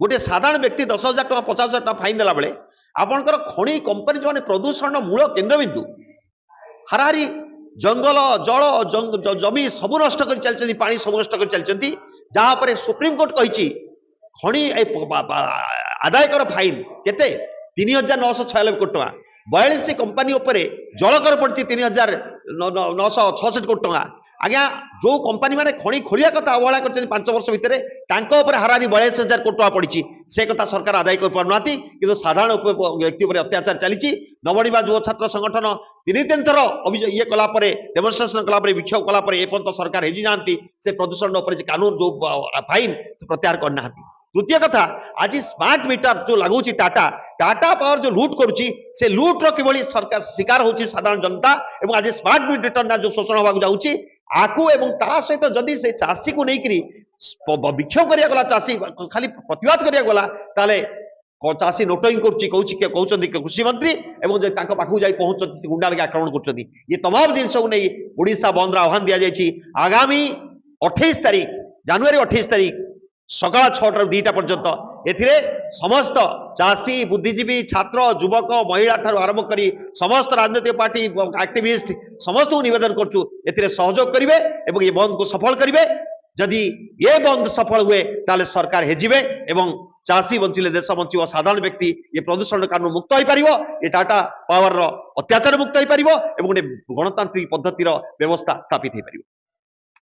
गोटे साधारण व्यक्ति 10,000 टका 50,000 टका फाइन देला बेले आपणकर खनि कंपनी जो प्रदूषण मूल केन्द्रबिंदु हाराहारी जंगल जल जमी सब नष्ट कर चलती पानी सब नष्ट कर चलती जहां सुप्रीमकोर्ट कही खनि आदाय कर फाइन केते 3,996 कोटी टका 42 कंपनी उपरे जलकर पड़ी 3,966 कोटी टका आज्ञा जो कंपनी माने खनि खोलिया कथा अवहेला कर 5 वर्ष भितर हाराहारी 42,000 कोटी टका पड़ी से कथा सरकार आदाय कर पारना कि साधारण व्यक्ति उपर अत्याचार चली नवनिर्वाण युव छात्र संगठन 3 थर अभियोग ये कलापर डेमोन्स्ट्रेशन कलापर विक्षोभ कलापर एपर्यंत सरकार हेजी जाती से प्रदूषण कानून जो फाइन से प्रत्याहार करना। तृतीय कथा आज स्मार्ट मीटर जो लगुच टाटा टाटा पावर जो लूट करुच्ची से लूट्र कि सरकार शिकार होची साधारण जनता और आज स्मार्ट मीटर जो शोषण होगा जाऊँगी आकु एवं ता सहित जदि से चाषी को लेकर विक्षोभ करिया गला चाषी खाली प्रतिवाद करिया गला ताले चाषी नोटिंग कहते कृषि मंत्री और पाखु जाई पहुंचती गुंडा लगे आक्रमण कर ये तमाम जिनस को नहीं ओडिशा बंद आह्वान दि जाएगी आगामी 28 तारीख जनवरी 28 तारीख सकाळ 6 रू 2टा पर्यंत एथिरे समस्त चाषी बुद्धिजीवी छात्र युवक महिला ठार आरंभ करी समस्त राजनीतिक पार्टी एक्टिविस्ट समस्त को निवेदन करछु एथिरे सहयोग करिवे एवं ये बंद को सफल करिवे जदि ये बंद सफल हुए ताले सरकार हेजिबे एवं चाषी बंचिले देश बंचिव साधारण व्यक्ति ये प्रदूषण कानून मुक्त हो पारिबो ये टाटा पावर अत्याचार मुक्त हो पारिबो एवं गोटे गणतांत्रिक पद्धतिर व्यवस्था स्थापित हो पारिबो।